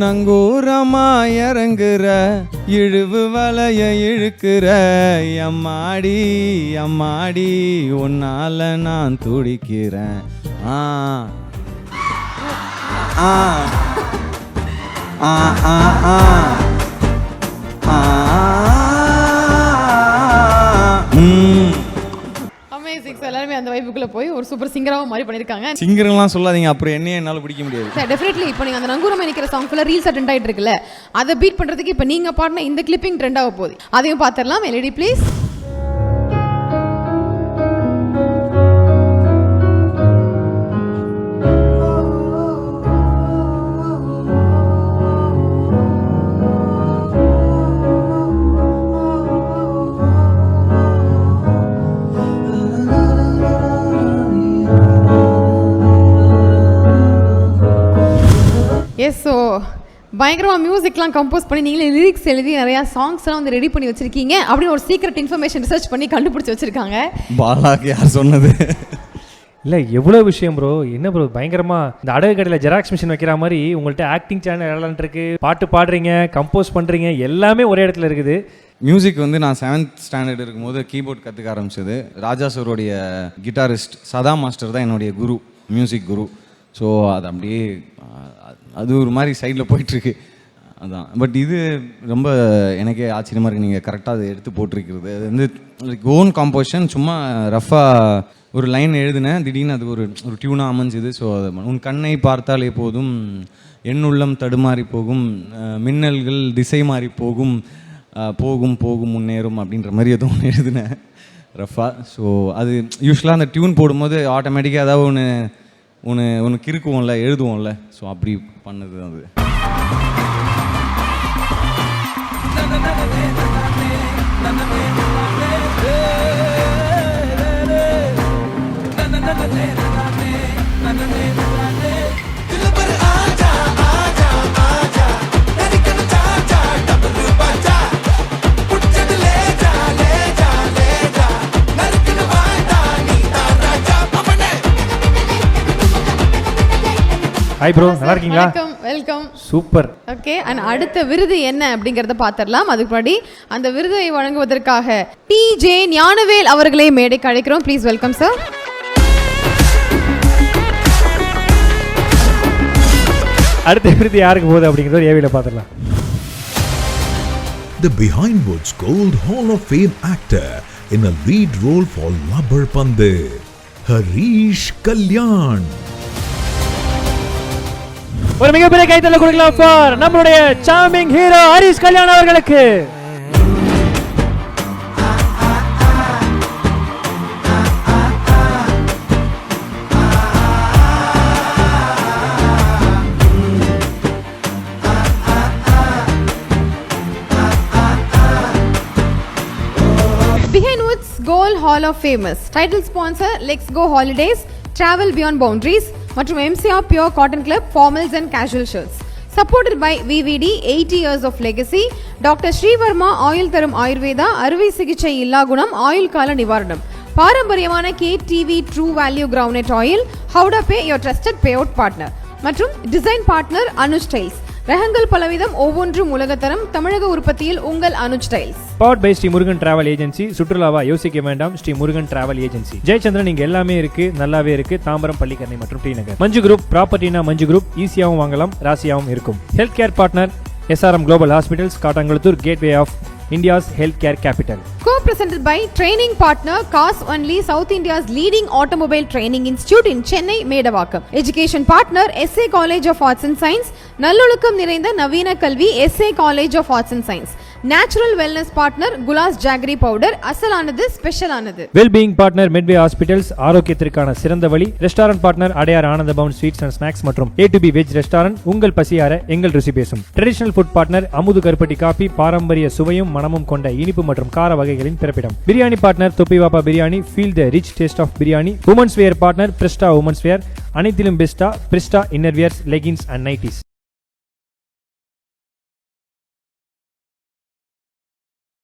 நங்கூரமா இறங்குற இழுவு வலைய இழுக்கிற அம்மாடி அம்மாடி உன்னால நான் துடிக்கிறேன். ஆ ஆ ஆ ஆ ஆ எல்லாருமே அந்த வைப்புக்குள்ள போய் ஒரு சூப்பர் சிங்கராவும் மாதிரி பண்ணிருக்காங்க. சிங்கர்லாம் சொல்லாதீங்க, அப்புறம் என்னையே என்னால பிடிக்க முடியாது. சார் டெஃபினெட்லி இப்போ நீங்க அந்த நங்கூரமா நிக்கிற சாங் ஃபுல்லா ரீல்ஸ் ட்ரெண்ட் ஆயிட்டு இருக்குல்ல, அதை பீட் பண்றதுக்கு இப்போ நீங்க பாடின இந்த கிளிப்பிங் ட்ரெண்ட் ஆக போகுது. அதையும் பார்த்துடலாம். LED please. எஸ், ஸோ பயங்கரமாக மியூசிக்லாம் கம்போஸ் பண்ணி நீங்களே லிரிக்ஸ் எழுதி நிறையா சாங்ஸ்லாம் வந்து ரெடி பண்ணி வச்சுருக்கீங்க அப்படின்னு ஒரு சீக்ரெட் இன்ஃபர்மேஷன் ரிசர்ச் பண்ணி கண்டுபிடிச்சி வச்சுருக்காங்க. பாலாக்கு யார் சொன்னது? இல்லை எவ்வளோ விஷயம் ப்ரோ. என்ன ப்ரோ பயங்கரமாக இந்த அடகு கடையில் ஜெராக்ஸ் மிஷின் வைக்கிற மாதிரி உங்கள்கிட்ட ஆக்டிங் சேனல் எல்லாம் இருக்குது, பாட்டு பாடுறீங்க, கம்போஸ் பண்ணுறீங்க, எல்லாமே ஒரே இடத்துல இருக்குது. மியூசிக் வந்து நான் 7th ஸ்டாண்டர்ட் இருக்கும்போது கீபோர்ட் கற்றுக்க ஆரம்பிச்சது. ராஜா சாரோடைய கிட்டாரிஸ்ட் சதா மாஸ்டர் தான் என்னுடைய குரு, மியூசிக் குரு. ஸோ அது அப்படியே அது ஒரு மாதிரி சைடில் போயிட்டுருக்கு. அதான். பட் இது ரொம்ப எனக்கே ஆச்சரியமாக இருக்குது, நீங்கள் கரெக்டாக அதை எடுத்து போட்டிருக்கிறது. அது வந்து ஓன் காம்போசிஷன். சும்மா ரஃபாக ஒரு லைன் எழுதினேன், திடீர்னு அது ஒரு டியூனாக அமைஞ்சுது. ஸோ அது உன் கண்ணை பார்த்தாலே போதும், என் உள்ளம் தடுமாறி போகும், மின்னல்கள் திசை மாறி போகும், போகும் போகும் முன்னேறும் அப்படின்ற மாதிரி எதுவும் ஒன்று எழுதினேன் ரஃபா. ஸோ அது யூஸ்வலாக அந்த டியூன் போடும்போது ஆட்டோமேட்டிக்காக ஏதாவது ஒன்று கிறுக்குவோம்ல, எழுதுவோம்ல. ஸோ அப்படி பண்ணது அது. ஹாய் ப்ரோ, நல்லா இருக்கீங்களா? Welcome welcome. Super. Okay, and அடுத்த விருது என்ன அப்படிங்கிறத பார்த்துடலாம். அதுக்கு முன்னாடி அந்த விருதை வழங்குவதற்காக டிஜே ஞானவேல் அவர்களை மேடைக்கு அழைக்கிறோம். Please welcome sir. அடுத்த விருது யாருக்கு போகுது அப்படிங்கிறத ஏவியில் பார்த்துடலாம். The Behind Woods Gold Hall of Fame actor in a lead role for Labbar Pande, Harish Kalyan. ஒரு மிகப்பெரிய கைத்தட்டல் கொடுக்கலாம் ஃபார் நம்மளுடைய சார்மிங் ஹீரோ ஹரிஷ் கல்யாண் அவர்களுக்கு. Behind Woods Gold Hall of Famous title sponsor Let's Go Holidays, Travel Beyond Boundaries மற்றும் MCR Pure Cotton Club Formals and Casual Shirts. Supported by VVD 80 years of legacy, Dr. Srivarma ஆயுள் தரும் ஆயுர்வேதா, அறுவை சிகிச்சை இல்லா குணம், ஆயுள் கால நிவாரணம், பாரம்பரியமான KTV True Value Groundnut Oil, Howda Pay your trusted payout partner மற்றும் டிசைன் பார்ட்னர் அனுஜ் ஸ்டைல்ஸ். ரகங்கள் பலவிதம், ஒவ்வொன்றும் உலகத்தரம், தமிழக உற்பத்தியில் உங்கள் Anuj Styles. Powered by Sri Murugan Travel Agency. சுற்றுலாவா யோசிக்க வேண்டாம், ஸ்ரீ முருகன் டிராவல் ஏஜென்சி. ஜெயச்சந்திரன் இங்க எல்லாமே இருக்கு, நல்லாவே இருக்கு. தாம்பரம், பள்ளிக்கரணை மற்றும் டி நகர். மஞ்சு குரூப் ப்ராப்பர்ட்டினா மஞ்சு குரூப், ஈஸியாவும் வாங்கலாம், ராசியாவும் இருக்கும். Health care partner SRM Global Hospitals, Kattankulathur, gateway of India's healthcare capital. Co-presented by training partner Cars Only, South India's leading automobile training institute in Chennai, Medavakkam. Education partner SA College of Arts and Science, நல்லொழுக்கம் நிறைந்த நவீன கல்வி SA College of Arts and Science. Natural wellness partner குலாஸ் jaggery powder, அசலானது ஸ்பெஷலானது. Well-being partner Medway Hospitals, ஆரோக்கியத்திற்கான சிறந்த வழி. Restaurant partner Adyar Ananda Pawan sweets and snacks மற்றும் A2B வெஜ் ரெஸ்டாரண்ட், உங்கள் பசியார எங்கள் ருசி பேசும். ட்ரெடிஷனல் ஃபுட் பார்ட்னர் அமுது கருப்பட்டி காபி, பாரம்பரிய சுவையும் மனமும் கொண்ட இனிப்பு மற்றும் கார வகைகளின் பிறப்பிடம். Biryani partner Thoppivappa biryani, feel the rich taste of biryani. Women's wear partner பிரிஸ்டா உமன்ஸ் வேர், அனைத்திலும் பெஸ்டா பிரிஸ்டா inner wears, leggings and nighties.